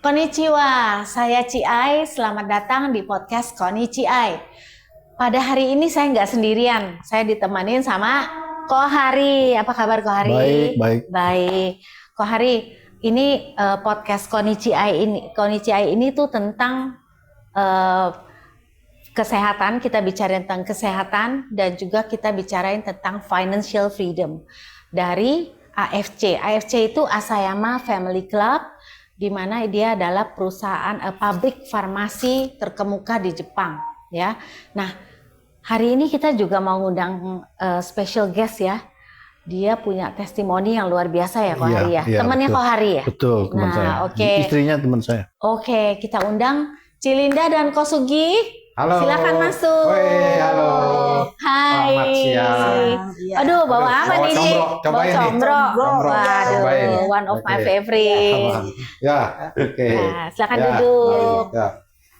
Konnichiwa, saya Ci Ai. Selamat datang di podcast Konichi Ai. Pada hari ini saya nggak sendirian, saya ditemanin sama Kohari. Apa kabar Kohari? Baik. Kohari, ini podcast Konichi Ai ini tuh tentang kesehatan. Kita bicarain tentang kesehatan dan juga kita bicarain tentang financial freedom dari AFC. AFC itu Asayama Family Club, di mana dia adalah perusahaan pabrik farmasi terkemuka di Jepang, ya. Nah, hari ini kita juga mau ngundang special guest ya. Dia punya testimoni yang luar biasa ya, Kohari ya. Temannya Kohari ya. Betul, teman saya. Istrinya teman saya. Oke, kita undang Cilinda dan Kosugi. Halo. Silakan masuk. Woi, halo. Hai. Selamat siang. Aduh, bawa apa nih? Cobain nih. Combro. Waduh, one of my favorite. Ya, oke. Nah, silakan duduk. Ya,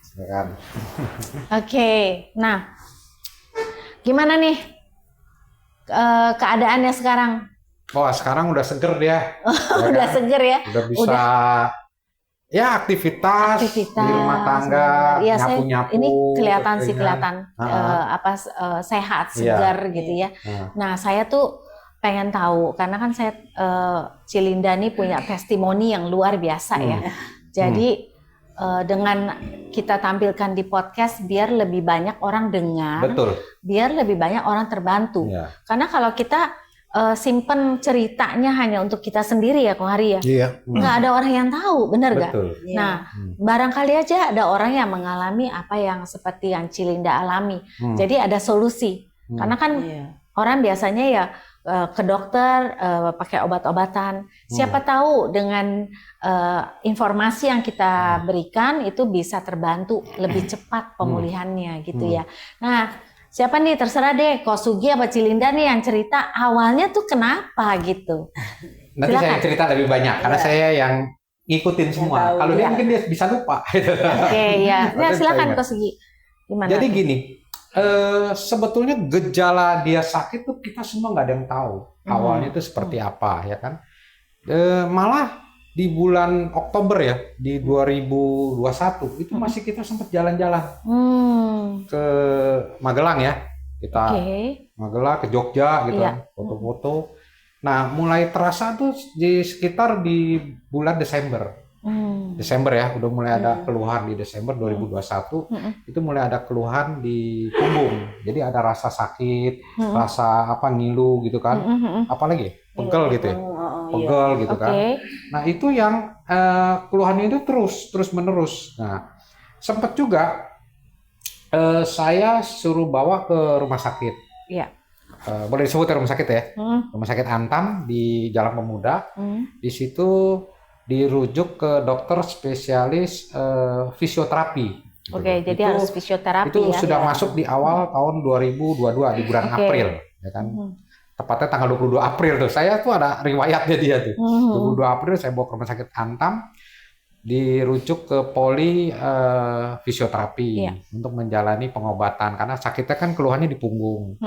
silakan. Oke, nah, gimana nih keadaannya sekarang? Wah, sekarang udah seger dia. Udah seger ya? Udah bisa. Ya, aktivitas di rumah tangga, ya, nyapu-nyapu. Ini kelihatan sehat, segar gitu ya. Nah, saya tuh pengen tahu karena kan saya Cilinda nih punya testimoni yang luar biasa ya. Jadi dengan kita tampilkan di podcast biar lebih banyak orang dengar, betul. Biar lebih banyak orang terbantu. Ya. Karena kalau kita simpen ceritanya hanya untuk kita sendiri ya, Kohari ya. Iya. Nggak ada orang yang tahu, benar nggak? Nah, Iya. barangkali aja ada orang yang mengalami apa yang seperti yang Cilinda alami. Jadi ada solusi. Karena kan orang biasanya ya ke dokter pakai obat-obatan. Siapa tahu dengan informasi yang kita berikan itu bisa terbantu lebih cepat pemulihannya gitu ya. Nah, siapa nih, terserah deh, Kosugi apa Cilinda nih yang cerita awalnya tuh kenapa gitu. Nanti silakan. Saya cerita lebih banyak karena saya yang ngikutin semua. Kalau dia mungkin dia bisa lupa. Oke, ya. Nah, silakan Kosugi. Gimana? Jadi gini, sebetulnya gejala dia sakit tuh kita semua nggak ada yang tahu. Awalnya itu seperti apa, ya kan? Malah di bulan Oktober ya, di 2021 itu masih kita sempat jalan-jalan ke Magelang ya, kita Magelang ke Jogja gitu, foto-foto. Nah, mulai terasa tuh di sekitar di bulan Desember. Desember ya, udah mulai ada keluhan di Desember 2021. Itu mulai ada keluhan di punggung. Jadi ada rasa sakit, rasa ngilu gitu kan. Apalagi pegel gitu ya. Pegel gitu kan. Nah, itu yang keluhannya itu terus menerus. Nah, sempat juga saya suruh bawa ke rumah sakit. Iya. Boleh disebut rumah sakit ya. Rumah sakit Antam di Jalan Pemuda. Di situ dirujuk ke dokter spesialis fisioterapi. Oke, jadi harus fisioterapi itu ya. Sudah masuk di awal tahun 2022 di bulan April, ya kan. Tepatnya tanggal 22 April tuh. Saya tuh ada riwayatnya dia tuh. 22 April saya bawa ke rumah sakit Antam, dirujuk ke poli fisioterapi untuk menjalani pengobatan karena sakitnya kan keluhannya di punggung.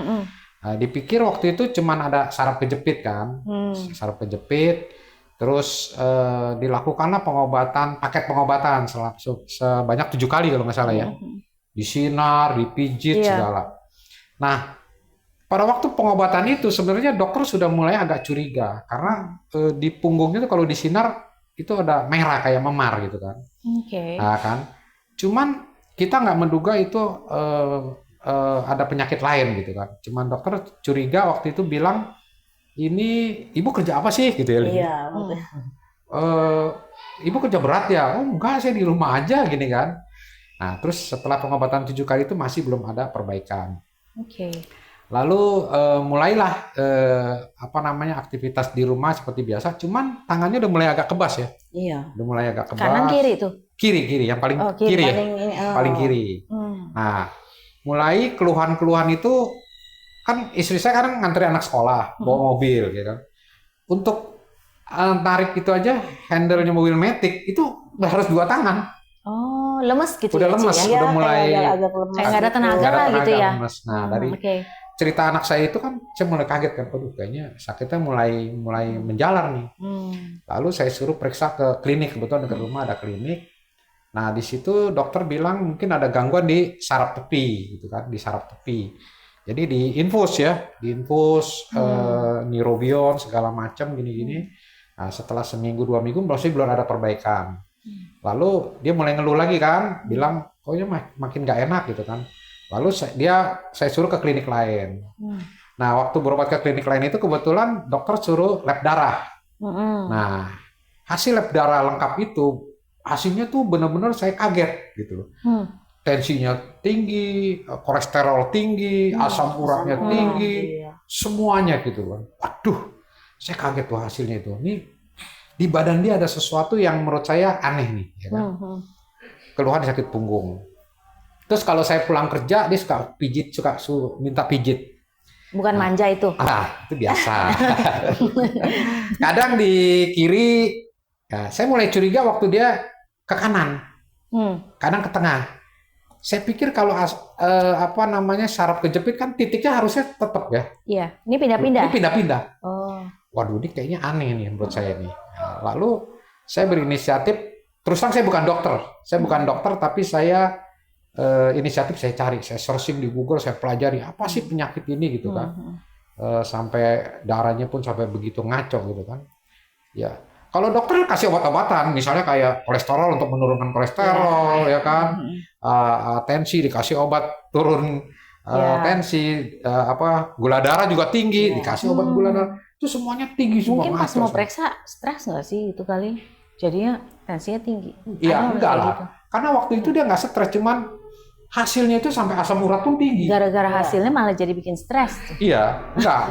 Dipikir waktu itu cuman ada saraf kejepit kan. Saraf kejepit. Terus dilakukanlah pengobatan, paket pengobatan sebanyak 7 kali kalau nggak salah ya. Disinar, dipijit segala. Nah, pada waktu pengobatan itu sebenarnya dokter sudah mulai agak curiga karena di punggungnya itu kalau disinar itu ada merah kayak memar gitu kan. Nah, kan. Cuman kita nggak menduga itu ada penyakit lain gitu kan. Cuman dokter curiga waktu itu bilang, ini ibu kerja apa sih gitu ya? Iya. Ibu kerja berat ya? Oh enggak, saya di rumah aja gini kan. Nah, terus setelah pengobatan 7 kali itu masih belum ada perbaikan. Lalu mulailah aktivitas di rumah seperti biasa. Cuman tangannya udah mulai agak kebas ya. Iya. Udah mulai agak kebas. Kanan kiri tuh? Kiri yang paling kiri ya. Paling kiri. Nah, mulai keluhan-keluhan itu. Kan istri saya kadang ngantri anak sekolah, bawa mobil gitu kan. Untuk tarik itu aja, handle-nya mobil matic itu harus 2 tangan. Oh, lemes gitu. Udah lemes, ya? Udah mulai kayak nggak ada tenaga lah gitu ya. Lemes. Nah, cerita anak saya itu kan saya mulai kaget kan, aduh kayaknya sakitnya mulai menjalar nih. Lalu saya suruh periksa ke klinik, kebetulan dekat rumah ada klinik. Nah di situ dokter bilang mungkin ada gangguan di saraf tepi, gitu kan, di saraf tepi. Jadi diinfus neurobion segala macam gini-gini. Nah setelah seminggu 2 minggu masih belum ada perbaikan. Lalu dia mulai ngeluh lagi kan, bilang kayaknya makin nggak enak gitu kan. Lalu saya suruh ke klinik lain. Nah, waktu berobat ke klinik lain itu kebetulan dokter suruh lab darah. Nah, hasil lab darah lengkap itu, hasilnya tuh benar-benar saya kaget gitu loh. Tensinya tinggi, kolesterol tinggi, asam uratnya tinggi, semuanya gitu loh. Waduh, saya kaget tuh hasilnya itu. Ini di badan dia ada sesuatu yang menurut saya aneh nih, ya kan? Keluhan sakit punggung. Terus kalau saya pulang kerja, dia suka pijit, minta pijit. Bukan manja itu? Itu biasa. Kadang di kiri, ya, saya mulai curiga waktu dia ke kanan, kadang ke tengah. Saya pikir kalau saraf kejepit kan titiknya harusnya tetap ya. Iya, ini pindah-pindah. Ini pindah-pindah. Oh. Waduh, ini kayaknya aneh nih menurut saya nih. Nah, lalu saya berinisiatif. Terus terang saya bukan dokter. Saya bukan dokter, tapi saya inisiatif saya cari, saya searching di Google, saya pelajari apa sih penyakit ini gitu kan, sampai darahnya pun sampai begitu ngaco gitu kan. Ya, kalau dokter kasih obat-obatan, misalnya kayak kolesterol untuk menurunkan kolesterol, ya kan, tensi dikasih obat turun tensi, gula darah juga tinggi, dikasih obat gula darah, itu semuanya tinggi semua. Mungkin pas mau periksa stres nggak sih itu kali, jadinya tensinya tinggi. Iya, enggak lah, gitu. Karena waktu itu dia nggak stres, cuman hasilnya itu sampai asam urat pun tinggi. Gara-gara hasilnya malah jadi bikin stres. Iya, enggak.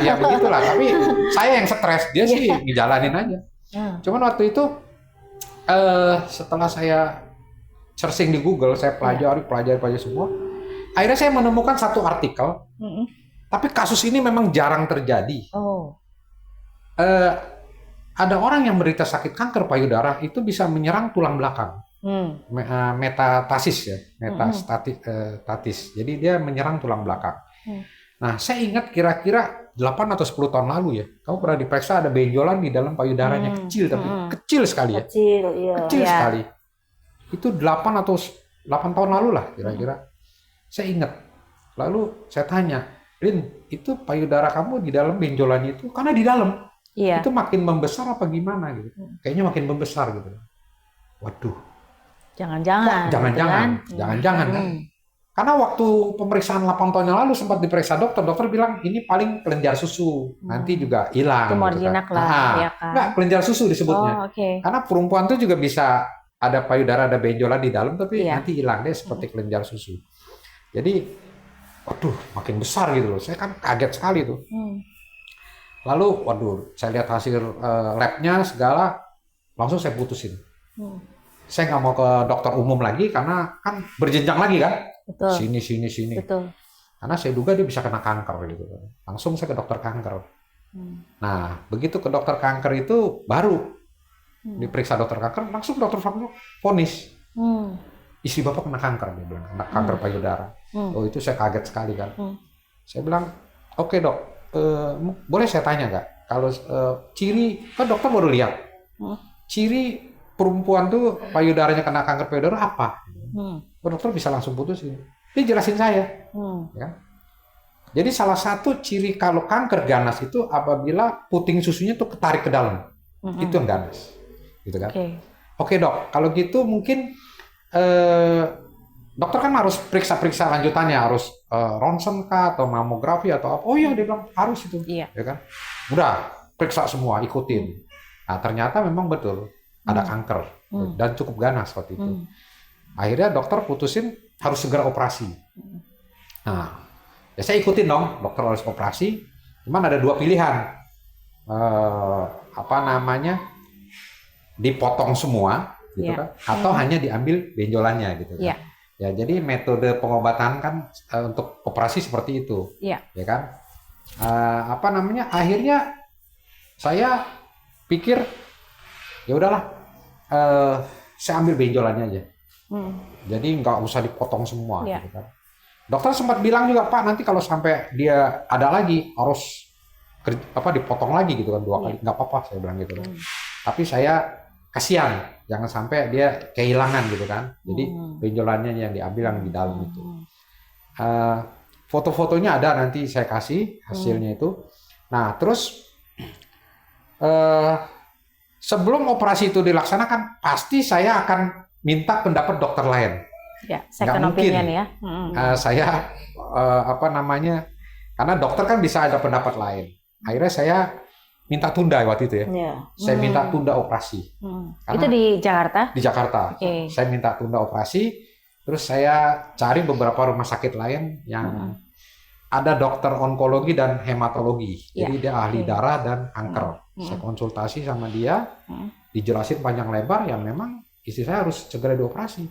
ya begitulah. Tapi saya yang stres, dia sih ngejalanin aja. Cuman waktu itu setelah saya searching di Google, saya pelajari semua. Akhirnya saya menemukan satu artikel. Tapi kasus ini memang jarang terjadi. Ada orang yang menderita sakit kanker payudara itu bisa menyerang tulang belakang. Metastasis ya, metastatis. Jadi dia menyerang tulang belakang. Nah, saya ingat kira-kira 8 atau 10 tahun lalu ya, kamu pernah diperiksa ada benjolan di dalam payudaranya, kecil tapi kecil sekali ya. Kecil sekali. Itu 8 tahun lalu lah kira-kira. Saya ingat. Lalu saya tanya, Lin, itu payudara kamu di dalam benjolannya itu karena di dalam. Itu makin membesar apa gimana gitu. Kayaknya makin membesar gitu. Waduh. Jangan-jangan kan? Karena waktu pemeriksaan 8 tahun yang lalu sempat diperiksa dokter bilang ini paling kelenjar susu, nanti juga hilang. Tumor gitu jinak kan. lah, ya kan? Enggak, kelenjar susu disebutnya. Karena perempuan tuh juga bisa ada payudara, ada benjolan di dalam, tapi nanti hilang deh seperti kelenjar susu. Jadi, waduh, makin besar gitu loh. Saya kan kaget sekali tuh. Lalu, waduh, saya lihat hasil labnya segala, langsung saya putusin. Saya nggak mau ke dokter umum lagi karena kan berjenjang lagi kan. Betul. Sini. Betul. Karena saya duga dia bisa kena kanker gitu. Langsung saya ke dokter kanker. Nah, begitu ke dokter kanker itu baru diperiksa dokter kanker, langsung dokter vonis. Istri bapak kena kanker, dia bilang, kena kanker payudara. Oh, itu saya kaget sekali kan. Saya bilang, oke dok, boleh saya tanya nggak? Kalau ciri, kan dokter baru lihat. Ciri perempuan tuh payudaranya kena kanker payudara apa? Dokter bisa langsung putusin. Dia jelasin saya. Ya. Jadi salah satu ciri kalau kanker ganas itu apabila puting susunya tuh ketarik ke dalam. Itu yang ganas. Gitu kan? Oke dok, kalau gitu mungkin dokter kan harus periksa-periksa lanjutannya, harus ronsen kah atau mamografi atau apa. Oh iya, dia bilang harus itu. Ya kan? Udah, periksa semua, ikutin. Nah, ternyata memang betul ada kanker dan cukup ganas waktu itu. Akhirnya dokter putusin harus segera operasi. Nah, ya saya ikutin dong, dokter harus operasi. Cuman ada 2 pilihan, dipotong semua, gitu kan, atau hanya diambil benjolannya, gitu kan. Ya, jadi metode pengobatan kan untuk operasi seperti itu, ya kan. Akhirnya saya pikir ya udahlah, saya ambil benjolannya aja. Jadi nggak usah dipotong semua, gitu kan. Dokter sempat bilang juga, Pak, nanti kalau sampai dia ada lagi harus dipotong lagi gitu kan 2 kali. Nggak apa-apa, saya bilang gitu kan. Tapi saya kasihan, jangan sampai dia kehilangan gitu kan. Jadi benjolannya yang diambil yang di dalam itu. Foto-fotonya ada, nanti saya kasih hasilnya itu. Nah, terus sebelum operasi itu dilaksanakan, pasti saya akan minta pendapat dokter lain. Ya, second opinion ya. Saya karena dokter kan bisa ada pendapat lain. Akhirnya saya minta tunda waktu itu ya. Saya minta tunda operasi. Itu di Jakarta? Di Jakarta. Okay. Saya minta tunda operasi, terus saya cari beberapa rumah sakit lain yang ada dokter onkologi dan hematologi. Jadi dia ahli darah dan kanker. Saya konsultasi sama dia, dijelasin panjang lebar, yang memang istri saya harus segera dioperasi.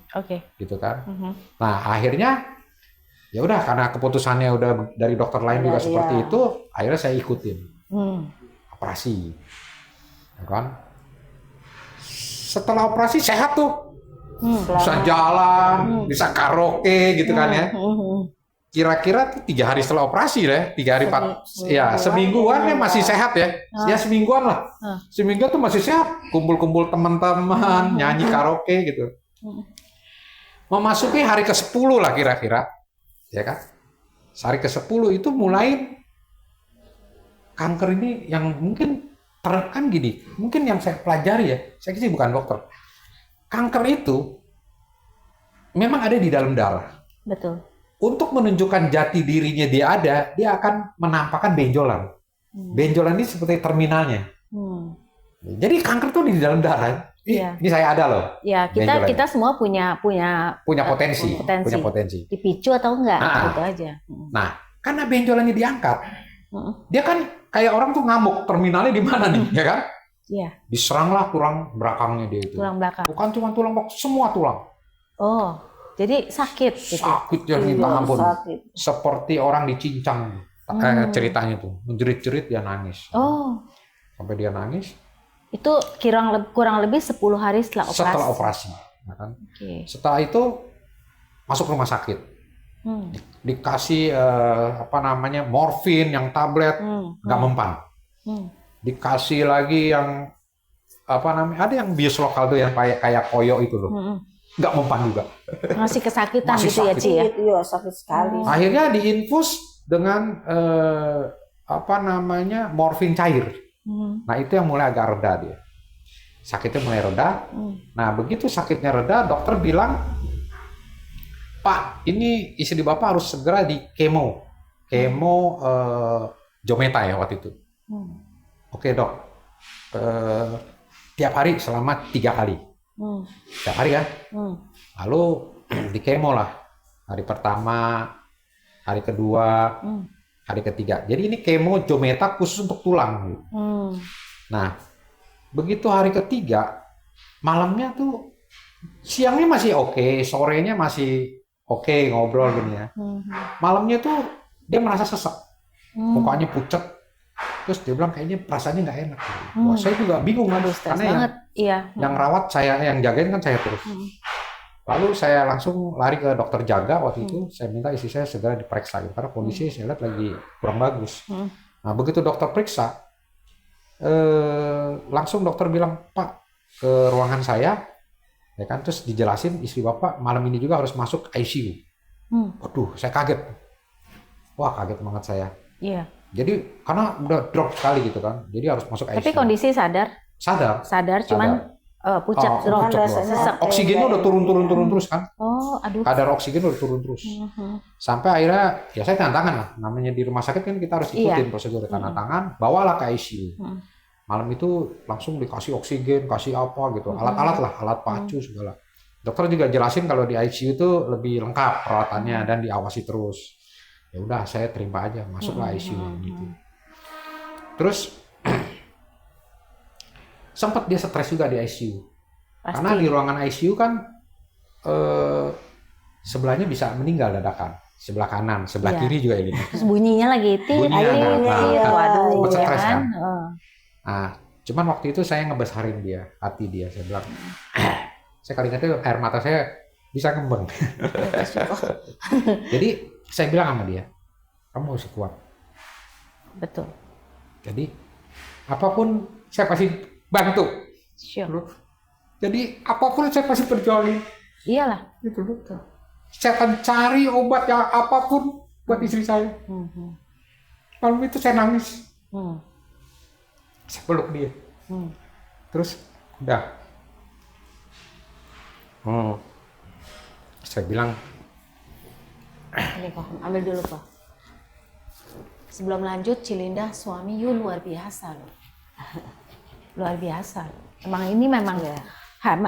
Gitu kan. Nah, akhirnya ya udah, karena keputusannya udah dari dokter lain juga seperti itu, akhirnya saya ikutin operasi, ya kan. Setelah operasi sehat tuh, bisa jalan, bisa karaoke gitu kan ya. Kira-kira 3 hari setelah operasi deh, 3 hari 4, ya semingguan ya masih sehat ya, ya semingguan lah, seminggu tuh masih sehat, kumpul-kumpul teman-teman, nyanyi karaoke gitu. Memasuki hari ke-10 lah kira-kira. Ya kan? Hari ke-10 itu mulai kanker ini yang mungkin kan gini, mungkin yang saya pelajari ya, saya sih bukan dokter. Kanker itu memang ada di dalam darah. Betul. Untuk menunjukkan jati dirinya dia akan menampakkan benjolan. Benjolan ini seperti terminalnya. Jadi kanker tuh di dalam darah. Ini saya ada loh. Ya, kita semua punya potensi. Dipicu atau enggak, gitu aja. Nah, karena benjolannya diangkat, dia kan kayak orang tuh ngamuk, terminalnya di mana nih, ya kan? Iya. Diseranglah tulang belakangnya dia itu. Tulang belakang. Bukan cuma tulang belakang, semua tulang. Oh, jadi sakit gitu. Sakit yang minta ampun. Seperti orang dicincang. Ceritanya tuh, menjerit-jerit, dia nangis. Oh. Sampai dia nangis. Itu kurang lebih 10 hari setelah operasi. Setelah operasi, ya kan? Setelah itu masuk rumah sakit, dikasih morfin yang tablet, nggak mempan. Dikasih lagi yang ada yang bius lokal tuh yang kayak koyo itu loh, nggak mempan juga. Masih kesakitan masih gitu sakit. Ya, Ci ya? Iya, sakit sekali. Akhirnya diinfus dengan morfin cair. Nah, itu yang mulai agak reda dia. Sakitnya mulai reda. Nah, begitu sakitnya reda, dokter bilang, Pak, ini istri Bapak harus segera di kemo. Kemo Jometa ya waktu itu. Oke, Dok. Tiap hari selama 3 kali. Tiap hari kan? Lalu di kemo lah. Hari pertama, hari kedua, hari ketiga. Jadi ini kemo Jometa khusus untuk tulang. Nah, begitu hari ketiga, malamnya tuh siangnya masih oke, sorenya masih oke, ngobrol gini ya. Malamnya tuh dia merasa sesak, mukanya pucat. Terus dia bilang kayaknya perasaannya nggak enak. Wah, saya juga bingung kan, karena yang rawat saya, yang jagain kan saya terus. Lalu saya langsung lari ke dokter jaga waktu itu, saya minta istri saya segera diperiksa karena kondisi saya lihat lagi kurang bagus. Nah, begitu dokter periksa, langsung dokter bilang, Pak, ke ruangan saya, ya kan, terus dijelasin istri Bapak malam ini juga harus masuk ICU. Waduh, saya kaget. Wah, kaget banget saya. Iya. Jadi karena udah drop sekali gitu kan, jadi harus masuk ICU. Tapi kondisi sadar, cuman pucat, drop, sesak. Oksigennya udah turun terus kan. Oh, aduh. Kadar oksigen udah turun terus. Sampai akhirnya ya saya tanda tangan lah. Namanya di rumah sakit kan kita harus ikutin prosedur tanda tangan. Bawalah ke ICU. Malam itu langsung dikasih oksigen, kasih apa gitu. Alat-alat lah, alat pacu segala. Dokter juga jelasin kalau di ICU itu lebih lengkap peralatannya dan diawasi terus. Ya udah, saya terima aja, masuklah ICU gitu. Terus sempat dia stres juga di ICU. Pasti. Karena di ruangan ICU kan sebelahnya bisa meninggal dadakan. Sebelah kanan, sebelah kiri juga ini. Terus bunyinya lagi waduh, stres kan. Nah, cuman waktu itu saya ngebesarin dia, hati dia. Saya bilang, saya kali ingatnya air mata saya bisa ngembang. Jadi saya bilang sama dia, kamu harus kuat. Betul. Jadi apapun saya pasti bantu. Sure. Jadi apapun saya pasti perjuangin. Iyalah. Gitu loh. Saya akan cari obat yang apapun buat istri saya. Malam itu saya nangis. Saya peluk dia. Terus udah. Saya bilang, ini kok ambil dulu kok. Sebelum lanjut, Cilinda suami you luar biasa loh. Luar biasa. Emang ini memang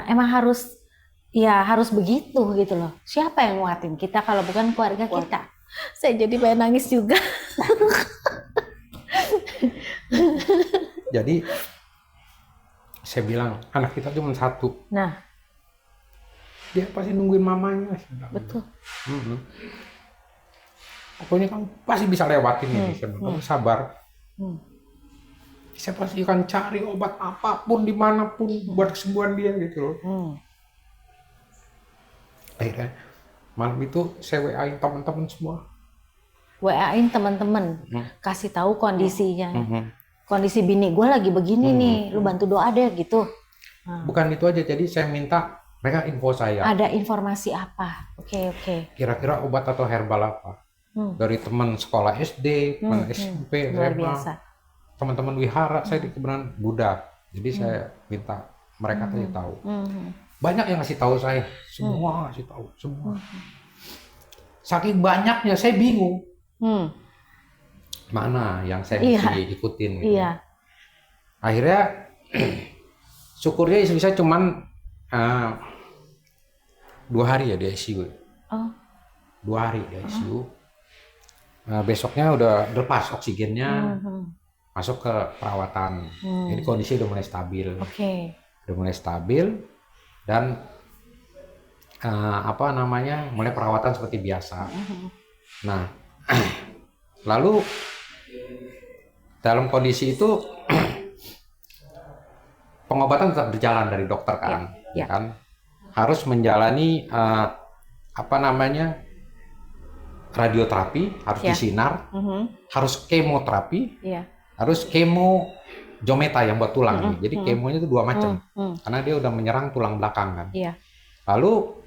emang harus begitu gitu loh. Siapa yang nguatin kita kalau bukan keluarga kita? Saya jadi pengen nangis juga. Jadi saya bilang anak kita cuma satu. Nah, dia pasti nungguin mamanya. Betul. Pokoknya kamu pasti bisa lewatin ini. Kamu sabar. Saya pasti akan cari obat apapun dimanapun buat kesembuhan dia gitu loh. Akhirnya malam itu saya WA-in teman-teman semua. WA-in teman-teman, kasih tahu kondisinya. Kondisi bini gue lagi begini nih, lu bantu doa deh gitu. Bukan itu aja, jadi saya minta mereka info saya. Ada informasi apa? Oke. Kira-kira obat atau herbal apa? Dari teman sekolah SD, teman SMP, luar SMA, biasa. teman-teman wihara, saya di kebenaran Buddha. Jadi saya minta mereka kasih tahu. Banyak yang ngasih tahu saya, semua ngasih tahu, semua. Saking banyaknya saya bingung. Mana yang saya mesti ikutin gitu. Iya. Akhirnya syukurnya istri saya cuman 2 hari ya di ICU. 2 hari di ICU. Besoknya udah lepas oksigennya, masuk ke perawatan. Jadi kondisi udah mulai stabil. Udah mulai stabil dan mulai perawatan seperti biasa. Nah, lalu dalam kondisi itu pengobatan tetap berjalan dari dokter kan, kan harus menjalani radioterapi, harus disinar, harus kemoterapi, harus kemo jometa yang buat tulang. Jadi kemonya itu 2 macam, karena dia udah menyerang tulang belakang kan. Lalu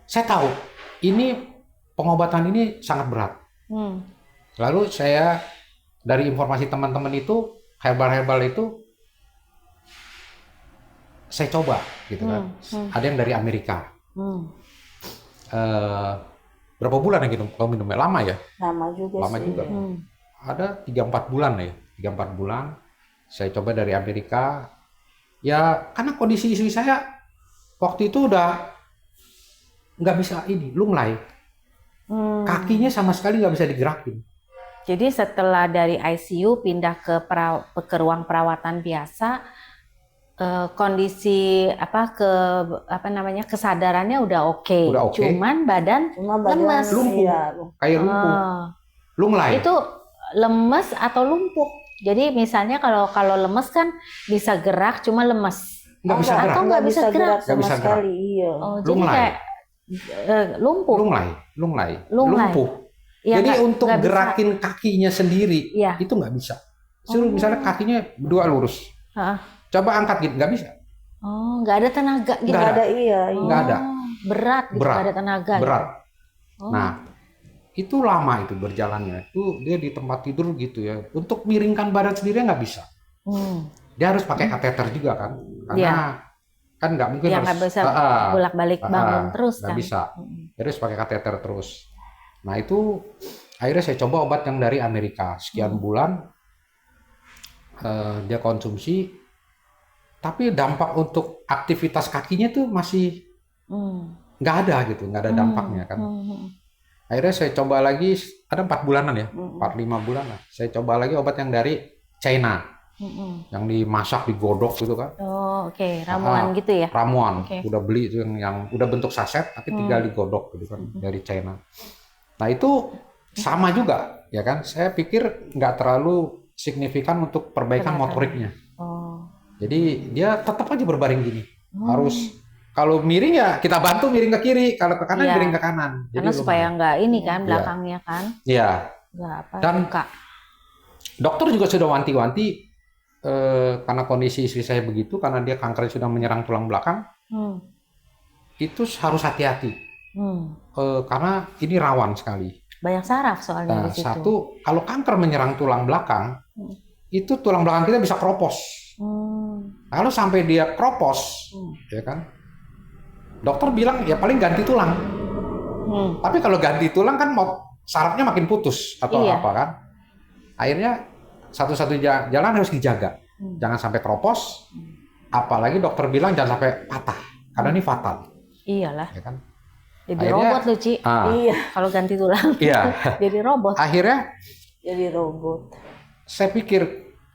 saya tahu ini pengobatan ini sangat berat. Lalu saya dari informasi teman-teman itu herbal itu saya coba gitu kan. Ada yang dari Amerika. Berapa bulan ya gitu kalau minumnya? Lama ya? Lama juga. Ada 3-4 bulan ya. 3-4 bulan saya coba dari Amerika. Ya karena kondisi istri saya waktu itu udah nggak bisa lunglai. Kakinya sama sekali nggak bisa digerakin. Jadi setelah dari ICU pindah ke ruang perawatan biasa, kondisi kesadarannya udah oke. Cuman badan lemes. Lumpuh. Kayak lumpuh. Lunglai. Itu lemes atau lumpuh. Jadi misalnya kalau lemes kan bisa gerak cuma lemes. Nggak bisa gerak. Atau nggak bisa gerak sama sekali. Iya. Jadi kayak lumpuh. Lunglai. Lumpuh. Ya, jadi untuk gerakin kakinya sendiri itu nggak bisa. Suruh misalnya kakinya 2 lurus. Coba angkat gitu, nggak bisa. Nggak ada tenaga gitu. Nggak ada, nggak ada. Berat gitu, nggak ada tenaga. Berat. Nah, itu lama itu berjalannya. Itu dia di tempat tidur gitu ya. Untuk miringkan badan sendiri nggak bisa. Dia harus pakai kateter juga kan. Karena kan nggak mungkin harus nggak bisa bolak-balik bangun terus nggak kan. bisa. Dia harus pakai kateter terus. Nah itu akhirnya saya coba obat yang dari Amerika. Sekian bulan dia konsumsi. Tapi dampak untuk aktivitas kakinya tuh masih nggak ada gitu, nggak ada dampaknya kan. Akhirnya saya coba lagi, ada 4 bulanan ya, 4-5 bulan lah. Saya coba lagi obat yang dari China, yang dimasak, digodok gitu kan. Ramuan gitu ya? Ramuan, udah beli itu yang udah bentuk saset, tapi tinggal digodok gitu kan, dari China. Nah itu sama juga, ya kan. Saya pikir nggak terlalu signifikan untuk perbaikan motoriknya. Jadi dia tetap aja berbaring gini, harus Kalau miring ya kita bantu miring ke kiri, kalau ke kanan Iya. miring ke kanan. Karena supaya nggak ini kan belakangnya kan, Iya. nggak apa. Dan luka. dokter juga sudah wanti-wanti karena kondisi istri saya begitu, karena dia kanker sudah menyerang tulang belakang, itu harus hati-hati. Karena ini rawan sekali. Banyak saraf soalnya Nah, di situ. satu, kalau kanker menyerang tulang belakang, itu tulang belakang kita bisa keropos. Kalau sampai dia keropos, ya kan, dokter bilang ya paling ganti tulang. Tapi kalau ganti tulang kan sarafnya makin putus atau apa kan. Akhirnya satu-satu jalan harus dijaga. Jangan sampai keropos. Apalagi dokter bilang jangan sampai patah. Karena ini fatal. Iyalah. Ya kan? Jadi Akhirnya, robot lu, Ci. Iya, Kalau ganti tulang. Iya. Jadi robot. Akhirnya jadi robot. saya pikir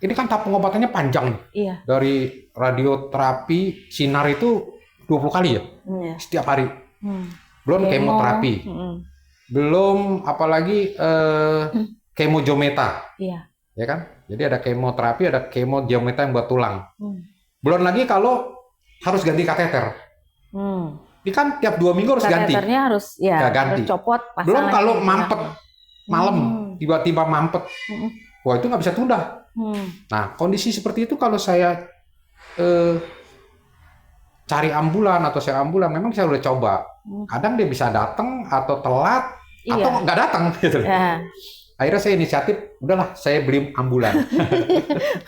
ini kan tahap pengobatannya panjang nih. Iya. Dari radioterapi sinar itu 20 kali ya Iya. setiap hari. Belum Kemo. kemoterapi. Belum apalagi kemojometa. Iya. Ya kan? Jadi ada kemoterapi, ada kemojometa yang buat tulang. Belum lagi kalau harus ganti kateter. Ini kan tiap 2 minggu harus ganti. Kateternya harus ya ganti. harus copot. pasang Belum lagi. kalau mampet malam, tiba-tiba mampet. Wah, itu nggak bisa tunda. Nah, kondisi seperti itu kalau saya cari ambulan atau saya ambulan, memang saya udah coba. Kadang dia bisa datang atau telat atau nggak datang gitu. Ya. Akhirnya saya inisiatif, udahlah saya beli ambulan.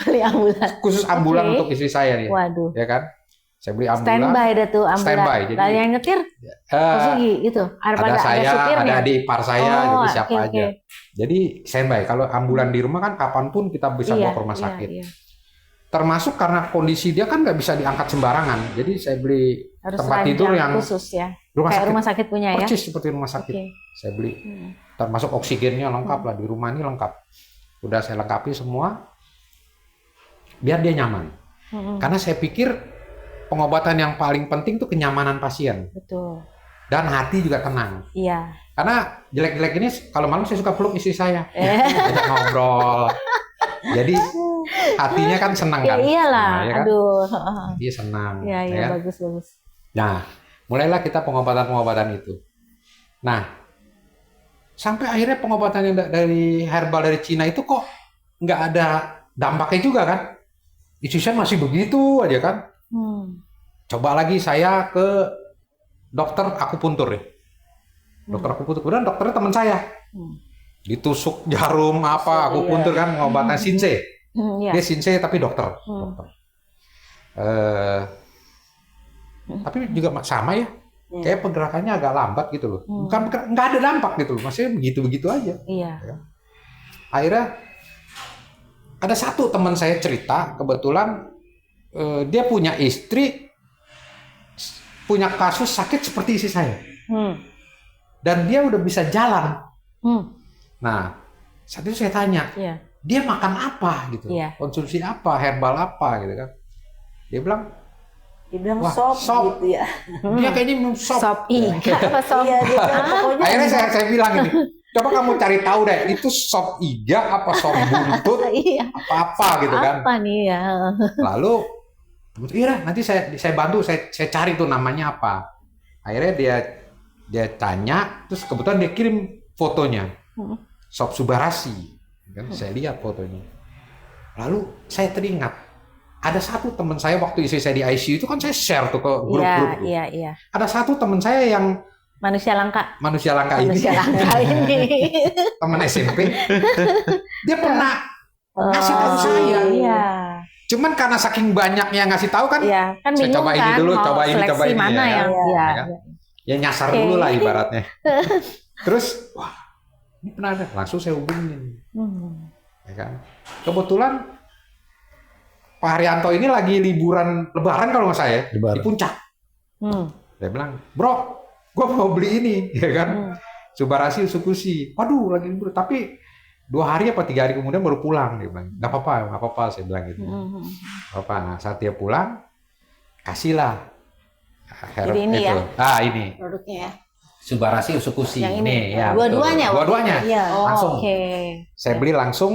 Beli ambulan. Khusus ambulan Oke. untuk istri saya nih. Waduh. Ya kan? Saya beli ambulan. Standby dah tuh ambulan. Standby, jadi- Dan yang nyetir Kosugi itu. ada saya, supirnya. ada adik ipar saya, Oh, jadi siapa oke, aja. oke. Jadi standby. Kalau ambulan di rumah kan kapanpun kita bisa bawa ke rumah sakit. Iya. Termasuk karena kondisi dia kan nggak bisa diangkat sembarangan. Jadi saya beli Harus tempat tidur ranjang yang khusus ya. rumah Kayak sakit, rumah sakit punya ya. persis seperti rumah sakit. Oke. Saya beli. Termasuk oksigennya lengkap lah, di rumah ini lengkap. Udah saya lengkapi semua. Biar dia nyaman. Karena saya pikir pengobatan yang paling penting tuh kenyamanan pasien. Betul. Dan hati juga tenang. Iya. Karena jelek-jelek ini kalau malam saya suka peluk istri saya. Ajak ngobrol. Jadi hatinya kan senang Ya kan. iyalah. Nah, ya kan? Aduh. Dia senang. Iya, ya kan? bagus. Nah, mulailah kita pengobatan-pengobatan itu. Nah, sampai akhirnya pengobatan yang dari herbal dari Cina itu kok nggak ada dampaknya juga kan? Istri saya masih begitu aja kan? Coba lagi saya ke dokter akupuntur ya. Dokter akupuntur, kemudian dokternya teman saya. Ditusuk jarum apa, akupuntur kan, pengobatan Shinsei. Iya. Dia Shinsei tapi dokter. Tapi juga sama ya. Kayak pergerakannya agak lambat gitu loh. Bukan nggak ada dampak gitu loh. Maksudnya begitu-begitu aja. Iya. Akhirnya ada satu teman saya cerita, kebetulan dia punya istri punya kasus sakit seperti istri saya. Dan dia udah bisa jalan. Nah, saat itu saya tanya, Iya. dia makan apa gitu, Iya. konsumsi apa, herbal apa gitu kan. Dia bilang, Dibilang wah, sop sop. gitu ya. Dia kayaknya minum sop. Sop iga apa sop? Iya, dia bilang pokoknya Akhirnya saya bilang ini, coba kamu cari tahu deh, itu sop iga apa sop buntut, Iya. apa-apa gitu kan. Apa nih ya? Lalu, iya nanti saya bantu, saya cari tuh namanya apa. Akhirnya dia tanya, terus kebetulan dia kirim fotonya, sop Subarasi, kan? Saya lihat fotonya. Lalu saya teringat, ada satu teman saya waktu istri saya di ICU itu kan saya share tuh ke grup-grup. Iya. Ada satu teman saya yang Manusia langka. manusia langka Manusia ini, langka ini. teman SMP, dia pernah ngasih tahu saya. Iya. Cuman karena saking banyaknya yang ngasih tahu kan, Iya, kan saya bingung coba ini kan dulu, mau coba ini, seleksi coba ini, mana ya, yang ya. iya. Ya. Ya nyasar Oke. dulu lah ibaratnya. Terus, wah, ini pernah ada, langsung saya hubungin, ya kan. Kebetulan Pak Haryanto ini lagi liburan Lebaran kalau nggak saya, Lebaran. di Puncak. Dia bilang, bro, gua mau beli ini, ya kan. Subarasi Usukushi. Waduh, lagi libur. Tapi 2 hari apa 3 hari kemudian baru pulang. Dia bilang, nggak apa-apa, saya bilang gitu. Nggak apa. Nah, saat dia pulang, kasihlah. Jadi ini itu. ya? Ini. Produknya ya. Subarasi Usukushi. Yang ini. Ya, Dua-duanya? betul. Dua-duanya. Iya. Oh, Langsung. Oke. Saya beli langsung.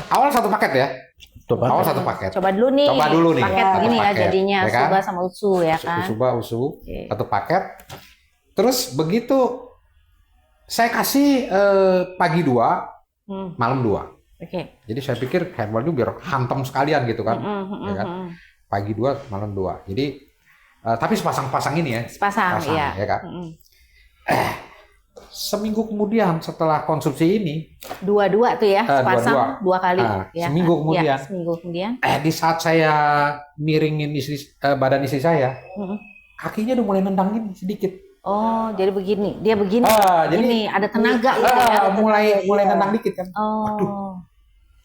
Awal 1 paket ya. Oh, satu paket. Coba dulu nih. Coba dulu nih. Paket Satu ini ya paket, jadinya ya kan? Suba sama Usu ya kan. Suba, Usu, Oke. satu paket. Terus begitu saya kasih pagi 2, malam 2. Oke. Jadi saya pikir herbal itu biar hantam sekalian gitu kan. Ya kan? Pagi 2, malam 2. Jadi tapi sepasang-pasang ini ya. Sepasang, iya. Ya kan? Seminggu kemudian setelah konsumsi ini, Dua-dua tuh ya, sepasang 2 kali. Ya. Seminggu kemudian. Ya, seminggu kemudian. Di saat saya miringin badan istri saya, kakinya udah mulai nendangin sedikit. Oh, jadi begini. Dia begini. Jadi ini ada tenaga gitu ya. mulai nendang dikit kan. Oh. Aduh,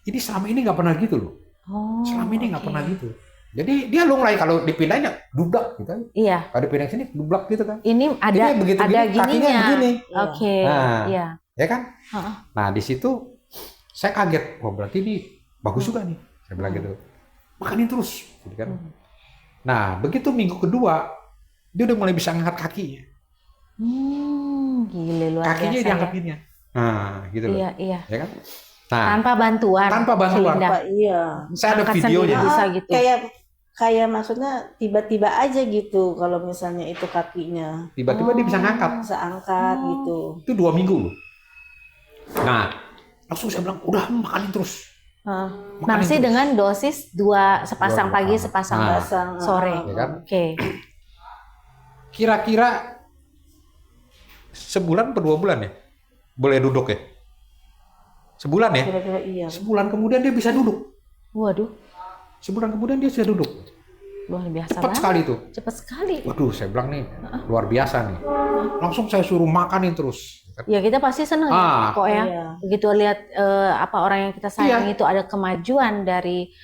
ini selama ini nggak pernah gitu loh. Oh. Selama ini nggak pernah gitu. Jadi dia lunglai kalau dipindahin ya dublak gitu. Iya. Kalau dipindahin sini dublak gitu kan. Ini ada Ini begitu ada gini, kakinya gininya. begini. Oke. Nah, Iya. ya kan? Nah di situ saya kaget. Wah berarti ini bagus juga nih. Saya bilang gitu. Makanin terus, gitu kan. Nah begitu minggu kedua dia udah mulai bisa ngangkat kakinya. Gile luar Kakinya biasa diangkatinnya. Nah gitu loh. Iya, iya. Ya kan? Nah, Tanpa bantuan. tanpa bantuan. Celinda. Iya. Saya ada Angkat videonya. sendiri. Bisa gitu. Kayak maksudnya tiba-tiba aja gitu kalau misalnya itu kakinya Tiba-tiba dia bisa ngangkat. bisa angkat gitu. Itu 2 minggu loh. Nah, langsung saya bilang, udah makanin terus. Makanin Masih terus. dengan dosis 2 sepasang Dua, pagi, dua. sepasang Nah. sore. Ya kan? Oke. Kira-kira sebulan atau 2 bulan ya? Boleh duduk ya? Sebulan ya? Kira-kira iya. Sebulan kemudian dia bisa duduk. Waduh, Sebulan kemudian dia bisa duduk. luar biasa Cepat banget. sekali tuh. Cepat sekali. Waduh, saya bilang nih, luar biasa nih. Langsung saya suruh makanin terus. Ya kita pasti seneng ya, kok ya. Iya. Begitu lihat apa orang yang kita sayang itu ada kemajuan dari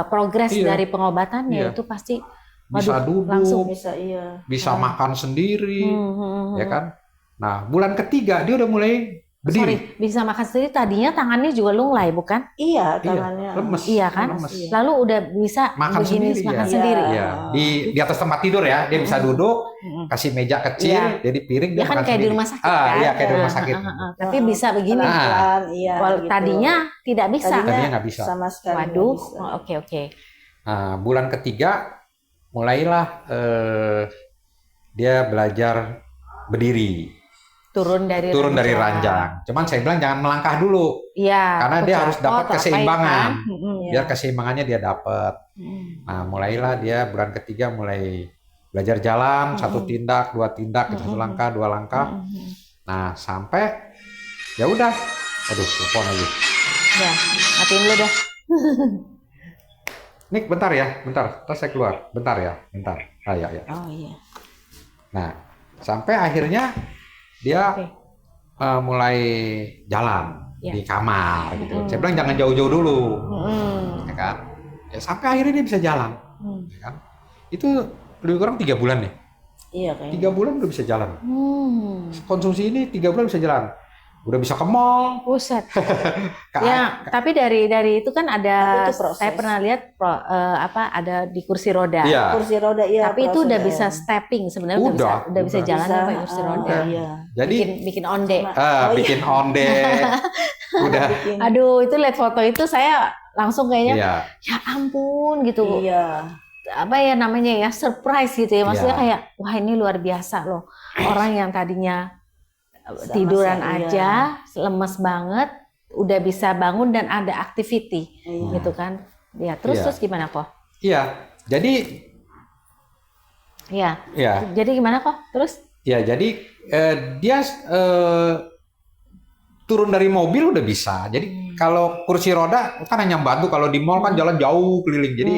progres Iya. dari pengobatannya Iya. itu pasti Bisa duduk, langsung Bisa iya. bisa makan sendiri, ya ya kan? Nah, bulan ketiga dia udah mulai berdiri. bisa makan sendiri. Tadinya tangannya juga lunglai, bukan? Iya, tangannya. Lemes. Iya kan? Lemes. Lalu udah bisa Makan begini, sendiri, makan ya. sendiri. Iya, di atas tempat tidur ya, dia bisa duduk, kasih meja kecil, Iya. jadi piring Dia kan makan kayak di sendiri. rumah sakit kan? Iya, kayak di rumah sakit. Tapi bisa begini. Pelan-pelan, iya. Wal- gitu. Tadinya tidak bisa. Tadinya nggak bisa. Sama sekali. nggak Waduh, bisa. oke. Nah, bulan ketiga mulailah dia belajar berdiri, Turun dari ranjang. Cuman saya bilang jangan melangkah dulu, Iya. karena dia harus jatuh dapat atau apa ya keseimbangan. kan? Biar keseimbangannya dia dapat. Nah, mulailah dia bulan ketiga mulai belajar jalan, 1 tindak, 2 tindak, 1 langkah, 2 langkah. Nah, sampai ya udah. Aduh, telepon lagi. Ya, matiin dulu dah. Nik, bentar ya, bentar. Terus saya keluar. Bentar ya, bentar. Ya. Oh iya. Nah, sampai akhirnya dia Oke. mulai jalan Ya. di kamar gitu. Saya bilang jangan jauh-jauh dulu, ya kan? Ya, sampai akhirnya dia bisa jalan, ya kan? Itu lebih kurang 3 bulan nih. Iya kayaknya. 3 bulan udah bisa jalan. Konsumsi ini 3 bulan bisa jalan. Udah bisa ke mall. Buset. Ke- Ya, tapi dari itu kan ada, Tapi itu proses. saya pernah lihat ada di kursi roda. Iya. Kursi roda iya. Tapi itu udah proses. bisa stepping sebenarnya Udah, udah bisa udah. jalan Bisa, pakai kursi roda. Iya. Jadi Bikin onde. bikin onde. Udah. Bikin- Aduh, itu lihat foto itu saya langsung kayaknya Iya. ya ampun gitu. Iya. Apa ya namanya ya, surprise gitu ya. Maksudnya Iya. kayak wah ini luar biasa loh. Orang yang tadinya Sama tiduran saya, aja, lemes banget, udah bisa bangun dan ada activity Iya. gitu kan. Ya, terus Iya. terus gimana kok? Iya. Jadi Ya. ya. Jadi gimana kok? Terus? Ya, jadi dia turun dari mobil udah bisa. Jadi kalau kursi roda kan hanya bantu, kalau di mall kan jalan jauh keliling. Jadi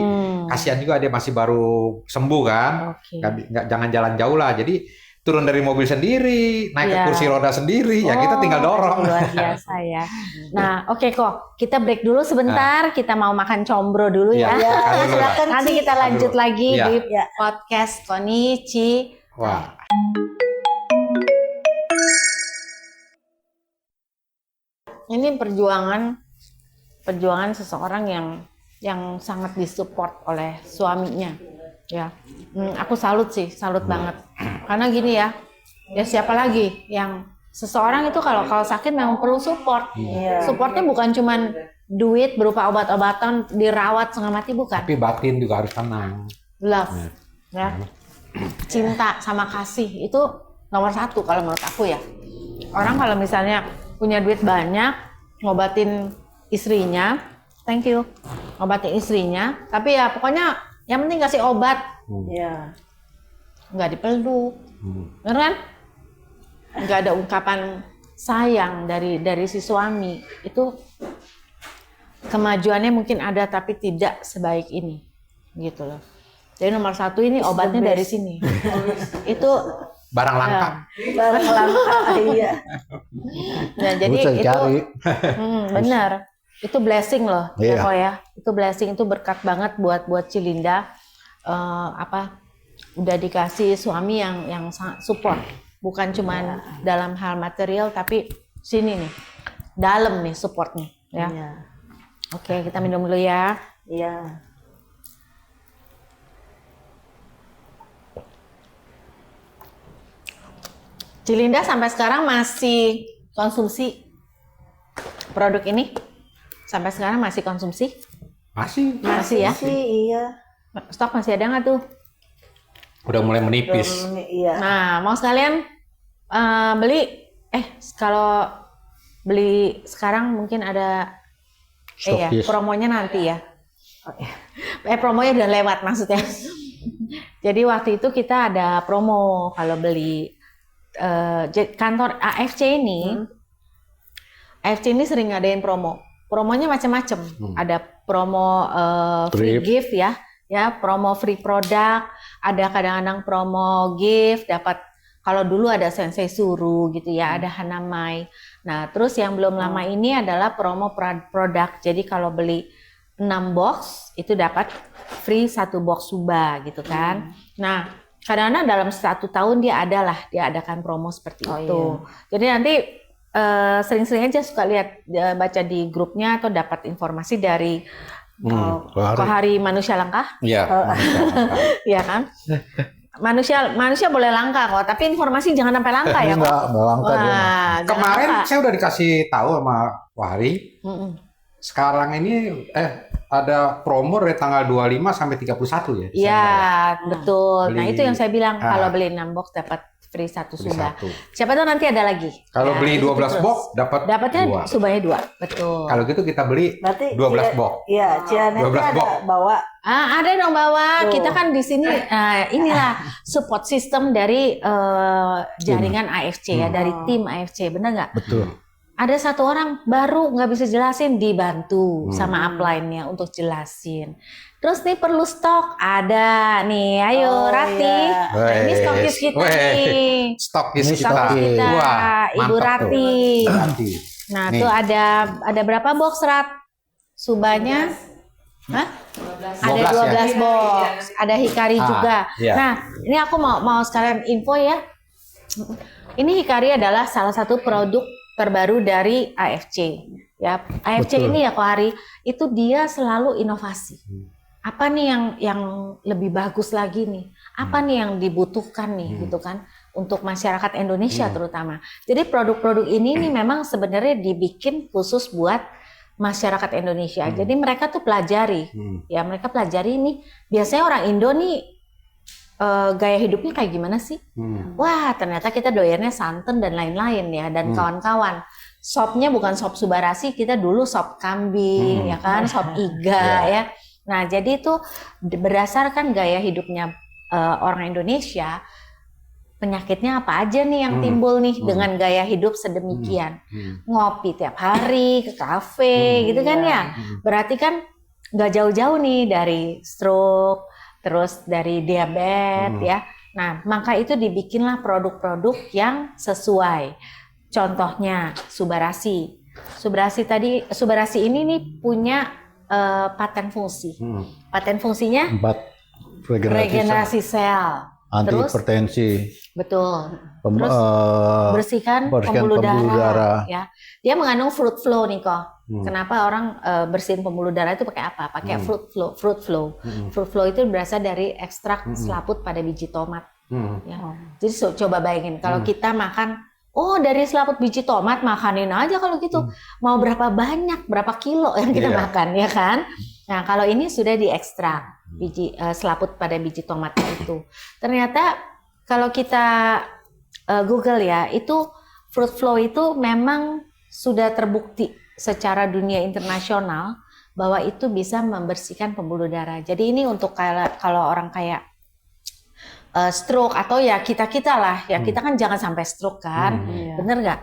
kasihan juga dia masih baru sembuh kan. Oke. Jangan jalan jauh lah. Jadi turun dari mobil sendiri, naik ke Iya. kursi roda sendiri, ya kita tinggal dorong. Luar biasa ya. Nah, oke kok. Kita break dulu sebentar. Kita mau makan combro dulu Iya, ya. Ya, makan dulu lah. silakan Nanti Ci. kita lanjut Dulu. lagi Iya. di Ya. podcast Konichi. Wah, Ini perjuangan seseorang yang sangat disupport oleh suaminya. Ya, aku salut banget. Karena gini ya siapa lagi yang seseorang itu kalau sakit memang perlu support. Iya. Supportnya bukan cuman duit berupa obat-obatan, dirawat setengah mati, bukan. Tapi batin juga harus tenang. Love, ya. Cinta sama kasih itu nomor 1 kalau menurut aku ya. Orang kalau misalnya punya duit banyak, ngobatin istrinya, thank you, ngobatin istrinya, tapi ya pokoknya yang penting kasih obat. Iya. Nggak dipeluk, bener kan? Nggak ada ungkapan sayang dari si suami. Itu kemajuannya mungkin ada tapi tidak sebaik ini, gitu loh. Jadi nomor 1 ini obatnya dari sini. Itu Barang langka. Barang langka, iya. Nah, jadi Bisa itu dicari. benar. Itu blessing loh, Iya. ya. Itu blessing, itu berkat banget buat Cilinda. Udah dikasih suami yang sangat support, bukan cuman dalam hal material, tapi sini nih, dalam nih supportnya, ya. Iya. Oke, kita minum dulu ya. Iya. Cilinda sampai sekarang masih konsumsi produk ini? Sampai sekarang masih konsumsi? Masih. Masih ya? Sih, iya. Stok masih ada nggak tuh? Udah mulai menipis. Iya. Nah, mau sekalian beli? Kalau beli sekarang mungkin ada ya, Stokis. promonya nanti ya. Promonya udah lewat maksudnya. Jadi waktu itu kita ada promo kalau beli kantor AFC ini. AFC ini sering ngadain promo. Promonya macam-macam. Ada promo free gift ya, promo free produk. Ada kadang-kadang promo gift dapat. Kalau dulu ada Sensei Suru gitu ya, ada Hanamai. Nah, terus yang belum lama ini adalah promo produk. Jadi kalau beli 6 box itu dapat free 1 box Suba gitu kan. Nah, kadang-kadang dalam 1 tahun dia adakan promo seperti itu. Iya. Jadi nanti sering-sering aja suka lihat baca di grupnya atau dapat informasi dari Kohari Manusia Langka. Iya. Iya kan? Manusia boleh langka kok, tapi informasi jangan sampai langka ya kok. Enggak langka dia. Wah, jangan Kemarin langka. saya udah dikasih tahu sama Wahri. Sekarang ini ada promo dari tanggal 25 sampai 31 ya. Iya, betul. Nah, Beli- itu yang saya bilang, Ah. kalau beli 6 box dapat free 1 Beli Suba. 1. Siapa tahu nanti ada lagi. Kalau Ya, beli itu 12 terus. box dapat Dapatnya 2. Subanya 2. Betul. Kalau gitu kita beli Berarti 12 box. Iya, Cianetnya 12 ada box. bawa. Ada dong bawa. Tuh. Kita kan di sini inilah support system dari jaringan AFC ya, dari tim AFC, benar nggak? Betul. Ada 1 orang baru nggak bisa jelasin, dibantu sama upline-nya untuk jelasin. Terus nih perlu stok, ada nih, ayo Oh, Rati. iya. Nah, ini stokis kita nih. Stokis Ini kita. Stokis kita, Wah, Ibu mantap Rati. tuh. Rati. Nah, Nih. tuh ada berapa box Rat? Subanya? Hah? Ada 12 12 box. Ada Hikari juga. iya. Nah, ini aku mau sekalian info ya. Ini Hikari adalah salah satu produk terbaru dari AFC. Ya, AFC Betul. ini ya Kohari, itu dia selalu inovasi. Apa nih yang lebih bagus lagi nih? Apa nih yang dibutuhkan nih gitu kan untuk masyarakat Indonesia terutama. Jadi produk-produk ini nih memang sebenarnya dibikin khusus buat masyarakat Indonesia. Jadi mereka tuh pelajari. Ya, mereka pelajari nih biasanya orang Indo nih gaya hidupnya kayak gimana sih? Wah, ternyata kita doyannya santan dan lain-lain ya, dan kawan-kawan. Sopnya bukan sop Subarasi, kita dulu sop kambing, ya kan, sop iga ya. Nah, jadi itu berdasarkan gaya hidupnya orang Indonesia, penyakitnya apa aja nih yang timbul nih dengan gaya hidup sedemikian. Ngopi tiap hari, ke kafe, gitu kan ya. Berarti kan nggak jauh-jauh nih dari stroke, terus dari diabetes ya. Nah, maka itu dibikinlah produk-produk yang sesuai. Contohnya Subarasi. Subarasi ini nih punya paten fungsi. Paten fungsinya 4 regenerasi sel. anti Terus? hipertensi, Betul. pem- Terus eh, bersihkan bersihkan pembuluh pembuluh darah. darah. Ya. Dia mengandung fruit flow nih kok. Kenapa orang bersihin pembuluh darah itu pakai apa? Pakai fruit flow. Fruit flow itu berasal dari ekstrak selaput pada biji tomat. Ya. Jadi coba bayangin kalau kita makan Oh, dari selaput biji tomat makanin aja kalau gitu. Mau berapa banyak, berapa kilo yang kita makan, ya kan? Nah, kalau ini sudah diekstrak biji selaput pada biji tomat itu. Ternyata kalau kita Google ya, itu fruit flow itu memang sudah terbukti secara dunia internasional bahwa itu bisa membersihkan pembuluh darah. Jadi ini untuk kalau orang kayak stroke atau ya kita lah ya kita kan jangan sampai stroke kan, bener nggak?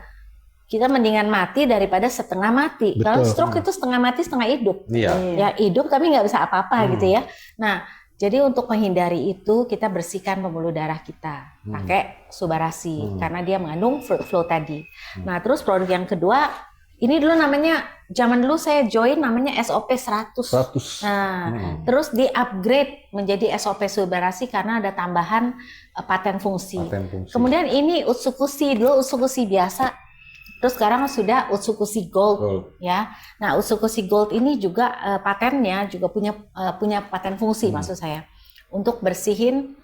Kita mendingan mati daripada setengah mati. Kalau stroke itu setengah mati setengah hidup, ya hidup tapi nggak bisa apa-apa gitu ya. Nah jadi untuk menghindari itu kita bersihkan pembuluh darah kita pakai Subarasi karena dia mengandung fruit flow tadi. Nah terus produk yang kedua ini dulu namanya, zaman dulu saya join namanya SOP 100. Nah, terus di-upgrade menjadi SOP Subarasi karena ada tambahan paten fungsi. Kemudian ini Utsukushi, dulu Utsukushi biasa. Terus sekarang sudah Utsukushi Gold. Ya. Nah, Utsukushi Gold ini juga patennya juga punya paten fungsi maksud saya. Untuk bersihin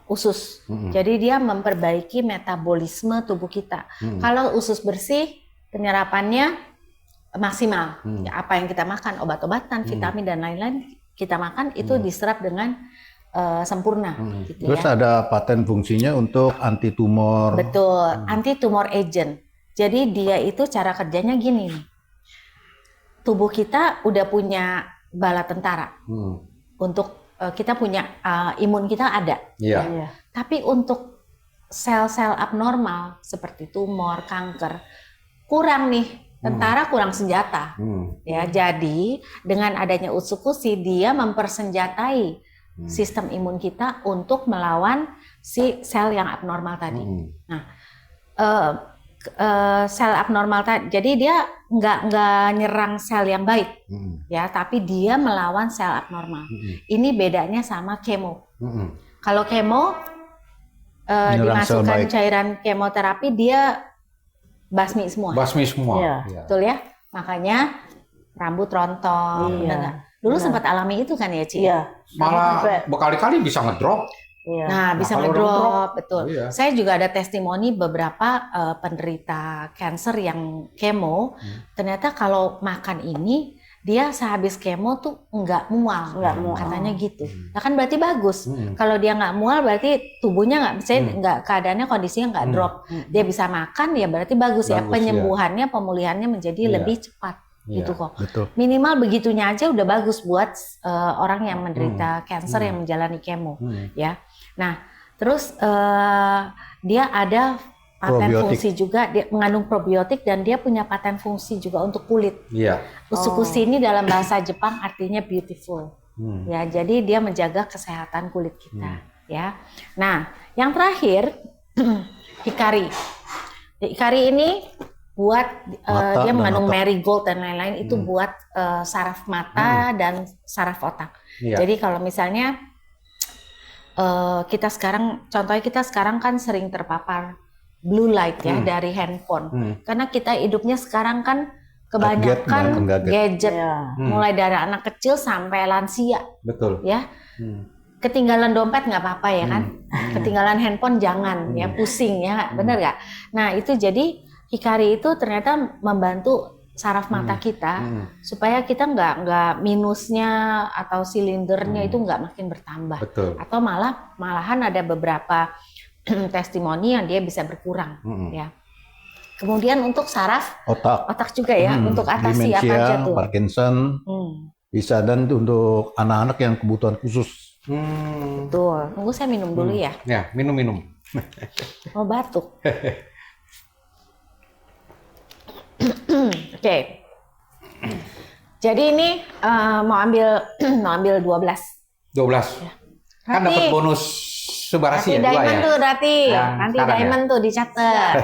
usus. Jadi dia memperbaiki metabolisme tubuh kita. Kalau usus bersih, penyerapannya maksimal. Ya, apa yang kita makan, obat-obatan, vitamin dan lain-lain kita makan itu diserap dengan sempurna. Gitu Terus ada paten fungsinya untuk anti tumor. Betul, anti tumor agent. Jadi dia itu cara kerjanya gini nih. Tubuh kita udah punya bala tentara. Untuk kita punya imun kita ada. Tapi untuk sel-sel abnormal seperti tumor, kanker kurang nih, tentara kurang senjata. Ya, jadi dengan adanya Utsukushi dia mempersenjatai sistem imun kita untuk melawan si sel yang abnormal tadi. Nah, sel abnormal tadi, jadi dia nggak nyerang sel yang baik, ya, tapi dia melawan sel abnormal. Ini bedanya sama kemo. Kalau kemo dimasukkan cairan kemoterapi dia basmi semua. Ya. Betul ya? Makanya rambut rontok. Dulu sempat alami itu kan ya, Ci? Malah berkali-kali bisa ngedrop. Nah, bisa ngedrop, betul. Saya juga ada testimoni beberapa penderita kanker yang kemo, ternyata kalau makan ini dia sehabis kemo tuh nggak mual, katanya gitu. Nah kan berarti bagus. Kalau dia nggak mual berarti tubuhnya nggak keadaannya kondisinya nggak drop. Dia bisa makan ya berarti bagus ya. Penyembuhannya, pemulihannya menjadi lebih cepat. Gitu kok. Betul. Minimal begitunya aja udah bagus buat orang yang menderita kanker yang menjalani kemo, ya. Nah terus dia ada paten fungsi juga, dia mengandung probiotik dan dia punya paten fungsi juga untuk kulit. Utsukushi ini dalam bahasa Jepang artinya beautiful. Ya, jadi dia menjaga kesehatan kulit kita. Ya. Nah, yang terakhir Hikari. Hikari ini buat dia mengandung marigold dan lain-lain itu buat saraf mata dan saraf otak. Jadi kalau misalnya kita sekarang, contohnya kita sekarang kan sering terpapar blue light ya dari handphone. Karena kita hidupnya sekarang kan kebanyakan gadget, mulai dari anak kecil sampai lansia. Betul. Ya, ketinggalan dompet nggak apa-apa ya kan, ketinggalan handphone jangan ya, pusing ya, bener nggak? Nah itu jadi Hikari itu ternyata membantu saraf mata kita supaya kita nggak minusnya atau silindernya itu nggak makin bertambah. Betul. Atau malahan ada beberapa testimoni yang dia bisa berkurang, ya. Kemudian untuk saraf otak juga ya, untuk atasi demensia, apa aja tuh? Parkinson, bisa, dan untuk anak-anak yang kebutuhan khusus. Betul. Tunggu saya minum dulu ya. Ya, minum. Mau batuk. Oke. Jadi ini mau ambil 12. Ya. Kan dapat bonus Subarasi ya, Diamond ya? tuh Rati, nanti Diamond ya? tuh dicatat,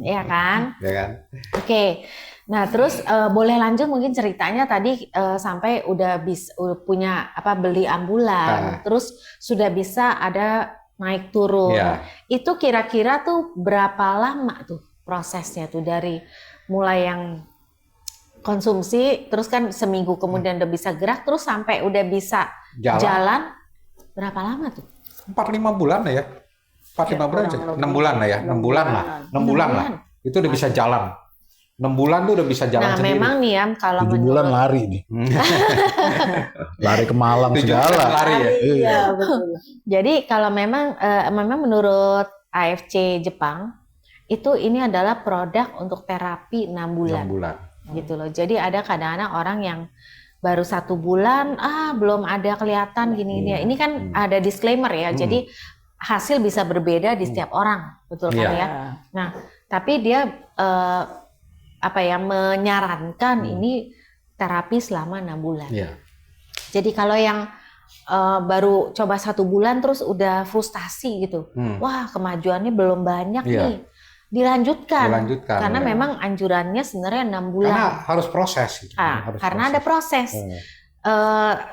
ya kan? Ya kan? Oke. Nah terus boleh lanjut mungkin ceritanya tadi sampai udah bisa punya beli ambulan, terus sudah bisa ada naik turun. Itu kira-kira tuh berapa lama tuh prosesnya tuh dari mulai yang konsumsi, terus kan seminggu kemudian udah bisa gerak, terus sampai udah bisa jalan berapa lama tuh? 4-5 bulan ya. 4-5 bulan, Kurang lebih. 6 bulan lah ya, 6 bulan lah, 6 bulan lah. Itu udah bisa jalan. 6 bulan tuh udah bisa jalan Nah, sendiri. memang nih ya kalau 7 bulan menurut lari nih. Lari ke Malang 7 segala. bulan lari ya. Iya, betul. jadi kalau memang menurut AFC Jepang itu ini adalah produk untuk terapi 6 6 bulan bulan. gitu loh. Jadi ada kadang-kadang orang yang baru 1 bulan belum ada kelihatan gini-gini. Ini kan ada disclaimer ya. Jadi hasil bisa berbeda di setiap orang, betul kan Iya. ya? Nah, tapi dia menyarankan ini terapi selama 6 bulan. Iya. Jadi kalau yang baru coba 1 bulan terus udah frustasi gitu, wah kemajuannya belum banyak Iya. nih, dilanjutkan. Dilanjutkan, Karena ya. memang anjurannya sebenarnya 6 bulan. Karena harus proses. Gitu. Harus Karena ada proses.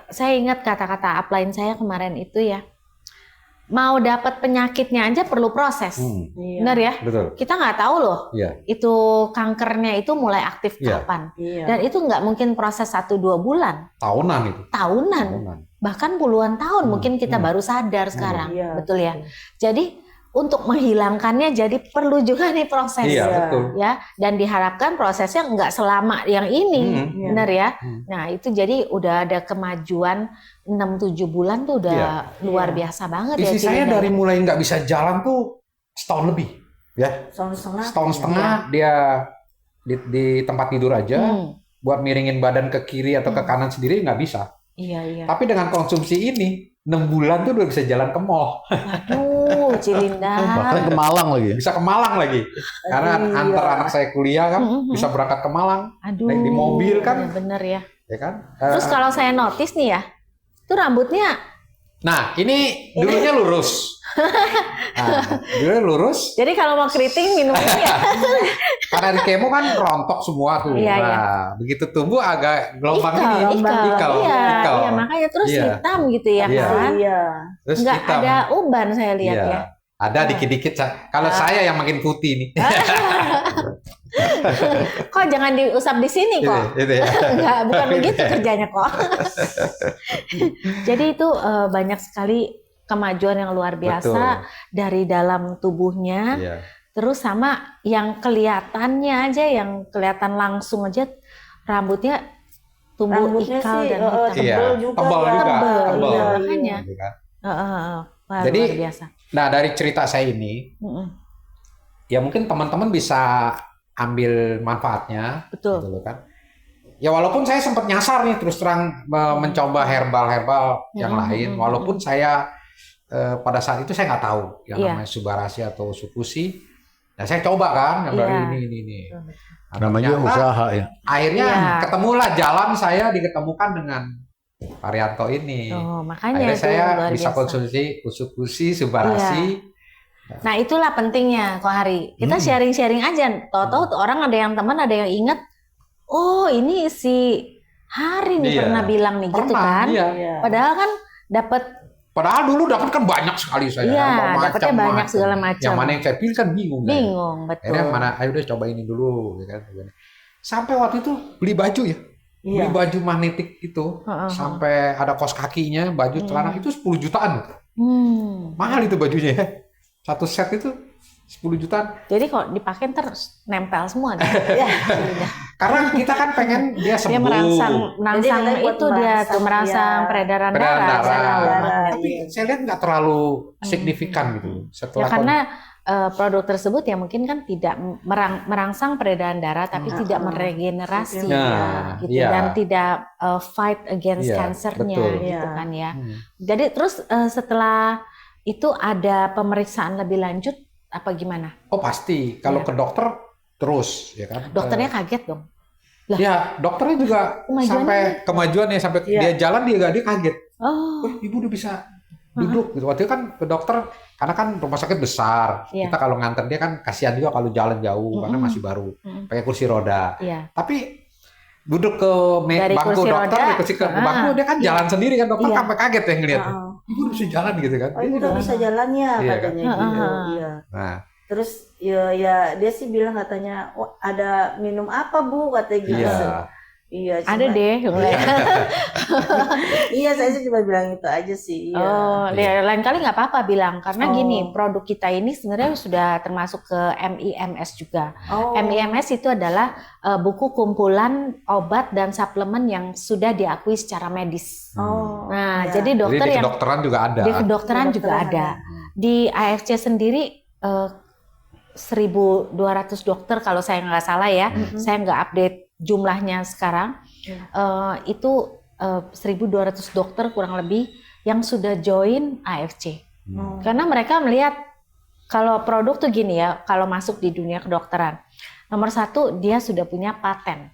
Saya ingat kata-kata upline saya kemarin itu ya, mau dapat penyakitnya aja perlu proses, Iya. benar ya? Betul. Kita nggak tahu loh, Iya. itu kankernya itu mulai aktif Iya. kapan, Iya. dan itu nggak mungkin proses 1-2 bulan, Tahunan itu. tahunan, bahkan puluhan tahun mungkin kita baru sadar sekarang, Iya. betul ya? Jadi untuk menghilangkannya jadi perlu juga nih proses, Iya, betul. ya, dan diharapkan prosesnya nggak selama yang ini, benar ya? Nah itu jadi udah ada kemajuan 6-7 bulan tuh udah luar biasa banget ya. Isi saya Cilinda. dari mulai nggak bisa jalan tuh setahun lebih, ya. Setahun setengah dia di tempat tidur aja, buat miringin badan ke kiri atau ke kanan sendiri nggak bisa. Iya. Tapi dengan konsumsi ini 6 bulan tuh udah bisa jalan ke mall. Waduh, Cilinda. Bahkan ke Malang lagi. Bisa ke Malang lagi. Karena antar anak saya kuliah kan bisa berangkat ke Malang. Aduh. Naik di mobil kan. Bener ya. Ya kan? Terus kalau saya notice nih ya, itu rambutnya. Nah, ini dulunya lurus. Dulunya lurus. Jadi kalau mau keriting minum ini ya. Karena di kemo kan rontok semua tuh. Iya, Nah, begitu tumbuh agak gelombang ini. Ikal. Iya, Ikal. iya, makanya terus Iya. hitam gitu ya Iya. kan. Iya. Terus Nggak hitam. ada uban saya lihat Iya. ya. Ada dikit-dikit. Kalau saya yang makin putih nih. Kok jangan diusap di sini kok. Itu ya. Enggak, bukan begitu kerjanya kok. Jadi itu banyak sekali kemajuan yang luar biasa dari dalam tubuhnya. Iya. Terus sama yang kelihatannya aja, yang kelihatan langsung aja rambutnya tumbuh Rambutnya ikal sih, dan hitam. tebel juga. Tebal ya. juga. Tebel, Tebel. iya, makanya. Gitu kan. Wah, Jadi, luar biasa. Nah, dari cerita saya ini, ya mungkin teman-teman bisa ambil manfaatnya. Betul. Gitu kan. Ya walaupun saya sempat nyasar nih terus terang mencoba herbal yang lain, walaupun saya pada saat itu saya nggak tahu yang namanya Subarashi atau Sukushi. Nah saya coba kan yang dari ini. Nah, Namanya ternyata usaha ya. Akhirnya ketemulah jalan saya diketemukan dengan Arianto ini. Oh, makanya Akhirnya itu saya luar bisa biasa. konsumsi Sukushi, Subarashi. Nah itulah pentingnya kok Hari. Kita sharing-sharing aja. Tahu-tahu tuh orang ada yang teman, ada yang ingat. Oh ini si Hari nih pernah bilang nih gitu kan. Iya. Padahal kan dapat. Padahal dulu dapat kan banyak sekali saya. Iya, macam-macam. dapatnya banyak segala macam. Yang mana yang saya pilih kan bingung. Bingung, betul. Akhirnya mana, ayo udah coba ini dulu. Ya kan? Sampai waktu itu beli baju ya. Beli baju magnetik itu. Sampai ada kaos kakinya, baju celana itu 10 jutaan. Mahal itu bajunya ya. Satu set itu 10 jutaan. Jadi kalau dipakai terus nempel semua. Karena kita kan pengen dia sembuh. Dia merangsang Jadi itu dia tuh merangsang peredaran darah. Tapi saya lihat nggak terlalu signifikan gitu. Ya karena produk tersebut ya mungkin kan tidak merangsang peredaran darah, tapi tidak meregenerasi, gitu, dan tidak fight against cancernya, gitu kan ya. Jadi terus setelah itu ada pemeriksaan lebih lanjut apa gimana? Oh pasti, kalau ke dokter terus ya kan. Dokternya kaget dong. Lah. Ya dokternya juga sampai kemajuan ya, sampai dia jalan dia kaget. Oh. Ibu udah bisa duduk gitu. Waktu itu kan ke dokter, karena kan rumah sakit besar. Kita kalau nganter dia kan kasihan juga kalau jalan jauh karena masih baru, pakai kursi roda. Tapi duduk ke bangku dokter, dari kursi ke bangku dia kan jalan sendiri kan, dokter sampai kaget ya ngeliat. Ibu udah bisa jalan gitu kan. Oh, ibu udah bisa jalannya katanya gitu. Iya. Nah, terus ya dia sih bilang katanya, oh, ada minum apa Bu katanya gitu. Iya. Iya, Ada cuma- deh. Iya, saya sih cuma bilang itu aja sih. Iya. Oh, lain kali nggak apa-apa bilang karena Oh. gini, produk kita ini sebenarnya sudah termasuk ke MIMS juga. Oh. MIMS itu adalah buku kumpulan obat dan suplemen yang sudah diakui secara medis. Oh. Nah, iya. jadi Jadi dokter di yang kedokteran juga ada. di kedokteran Di juga kedokteran ada. Di AFC sendiri 1.200 dokter kalau saya nggak salah ya, saya nggak update jumlahnya sekarang. Itu 1.200 dokter kurang lebih yang sudah join AFC. Karena mereka melihat kalau produk tuh gini ya, kalau masuk di dunia kedokteran, nomor satu dia sudah punya paten,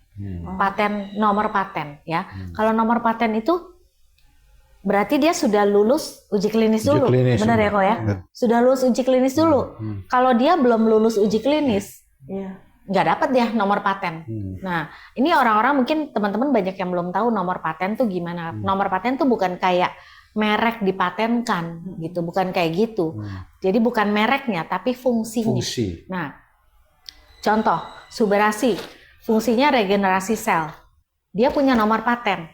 nomor paten ya. Kalau nomor paten itu berarti dia sudah lulus uji klinis dulu, benar ya kok ya? Sudah lulus uji klinis dulu. Kalau dia belum lulus uji klinis, Iya. nggak dapat dia nomor paten. Nah, ini orang-orang mungkin teman-teman banyak yang belum tahu nomor paten tuh gimana. Nomor paten tuh bukan kayak merek dipatenkan gitu, bukan kayak gitu. Jadi bukan mereknya, tapi fungsinya. Fungsi. Nah, contoh subarasi, fungsinya regenerasi sel. Dia punya nomor paten,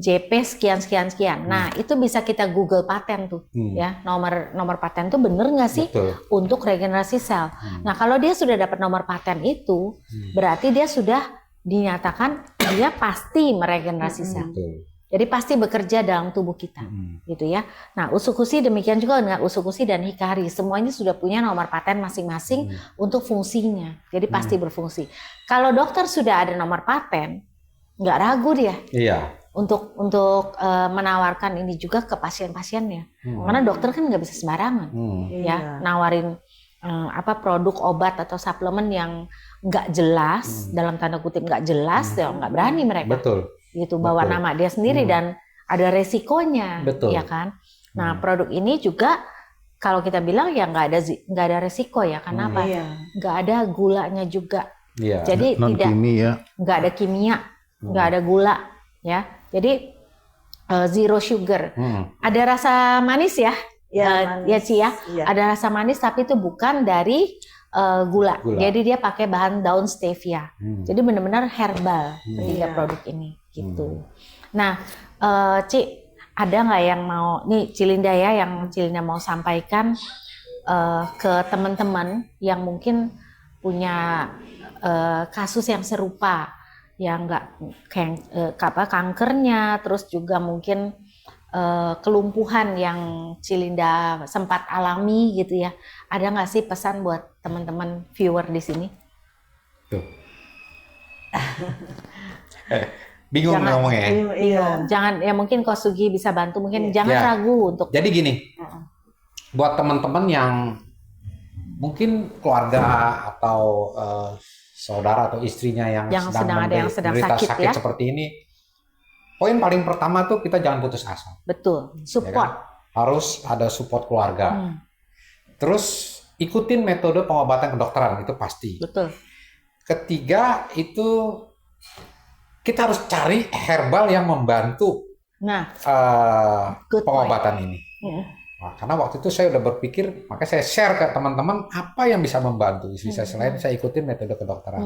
JP sekian sekian sekian. Nah, itu bisa kita Google paten tuh, ya nomor paten tuh bener nggak sih Betul. untuk regenerasi sel. Nah, kalau dia sudah dapat nomor paten itu, berarti dia sudah dinyatakan dia pasti meregenerasi sel. Betul. Jadi pasti bekerja dalam tubuh kita, gitu ya. Nah, Usukushi demikian juga dengan Usukushi dan Hikari, semuanya sudah punya nomor paten masing-masing untuk fungsinya. Jadi pasti berfungsi. Kalau dokter sudah ada nomor paten, nggak ragu dia Iya. untuk menawarkan ini juga ke pasien-pasiennya. Karena dokter kan nggak bisa sembarangan, ya nawarin produk obat atau suplemen yang nggak jelas, dalam tanda kutip nggak jelas, ya nggak berani mereka. Betul. Gitu bawa Betul. nama dia sendiri dan ada resikonya, Betul. ya kan? Nah, produk ini juga kalau kita bilang ya nggak ada resiko ya, karena apa? Iya. Nggak ada gulanya juga. Iya. Jadi Non tidak kimia. nggak ada kimia, nggak ada gula, ya. Jadi zero sugar. Ada rasa manis ya, Ya, ya Ci ya. Iya. Ada rasa manis tapi itu bukan dari gula. Gula. Jadi dia pakai bahan daun stevia. Jadi benar-benar herbal ketiga Iya. produk ini gitu. Nah, Ci, ada nggak yang mau nih Cilinda ya, yang Cilinda mau sampaikan ke teman-teman yang mungkin punya kasus yang serupa, yang nggak kayak kankernya, terus juga mungkin kelumpuhan yang Cilinda sempat alami gitu ya. Ada nggak sih pesan buat teman-teman viewer di sini? Tuh. Bingung Jangan- ngomongnya. Iya. Jangan ya, mungkin Kosugi bisa bantu, mungkin jangan Ya. ragu untuk Jadi gini, buat teman-teman yang mungkin keluarga atau saudara atau istrinya yang sedang ada yang sedang menderita sakit ya. seperti ini, poin paling pertama tuh kita jangan putus asa. betul ya support. kan? Harus ada support keluarga. Terus ikutin metode pengobatan kedokteran itu pasti. Betul. Ketiga itu kita harus cari herbal yang membantu Nah, good pengobatan ini. Mm. Nah, karena waktu itu saya udah berpikir, makanya saya share ke teman-teman apa yang bisa membantu istri saya selain saya ikutin metode kedokteran.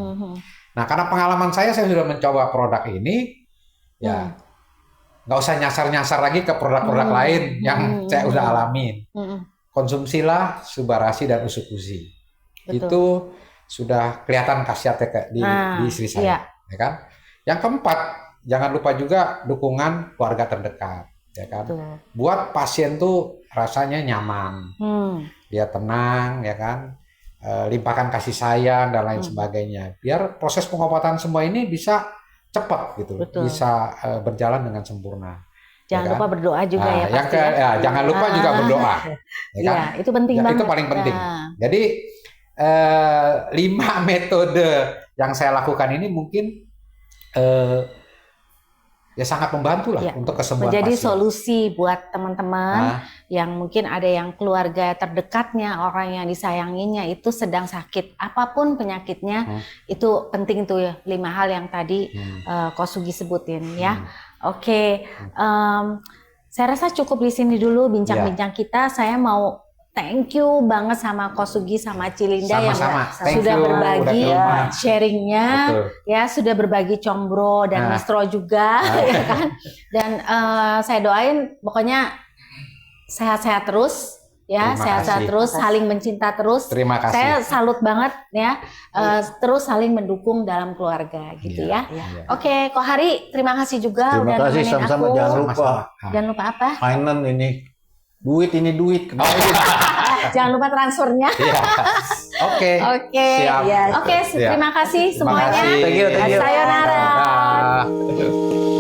Nah, karena pengalaman saya sudah mencoba produk ini, ya nggak usah nyasar-nyasar lagi ke produk-produk lain yang saya udah alamin. Konsumsilah Subarasi dan Usukushi. Betul. Itu sudah kelihatan khasiatnya di istri saya, iya. ya kan? Yang keempat, jangan lupa juga dukungan keluarga terdekat, ya kan? Betul. Buat pasien tuh rasanya nyaman, dia tenang, ya kan? Limpahkan kasih sayang dan lain sebagainya. Biar proses pengobatan semua ini bisa cepat gitu, Betul. bisa berjalan dengan sempurna. Jangan ya kan? lupa berdoa juga ya Yang pasti ya. jangan lupa juga berdoa, ya kan? Iya, itu penting Ya, banget. itu paling penting. Nah, Jadi 5 metode yang saya lakukan ini mungkin ya sangat membantu lah Ya, untuk kesembuhan menjadi pasien. solusi buat teman-teman Nah, yang mungkin ada yang keluarga terdekatnya, orang yang disayanginya itu sedang sakit, apapun penyakitnya, itu penting tuh ya 5 hal yang tadi Kosugi sebutin ya. Oke, saya rasa cukup di sini dulu bincang-bincang kita. Saya mau thank you banget sama Kosugi sama Cilinda yang Sama-sama. Thank sudah you, berbagi udah ke rumah. sharingnya, Betul. ya sudah berbagi Combro dan Mistro juga, ya kan. Dan saya doain pokoknya sehat-sehat terus, ya Terima sehat-sehat kasih. terus, saling mencinta terus. Terima kasih. Saya salut banget ya, terus saling mendukung dalam keluarga gitu Iya, ya. iya. Oke, Ko Hari, terima kasih juga Terima udah kasih, nemenin sama-sama. aku. Jangan lupa. Sama-sama. Jangan lupa apa? Finance ini. Duit. Jangan lupa transfernya. Iya. Oke. Oke, Siap. ya. Oke, Siap. terima kasih Terima semuanya. kasih. Thank you. Sayonara. Dah.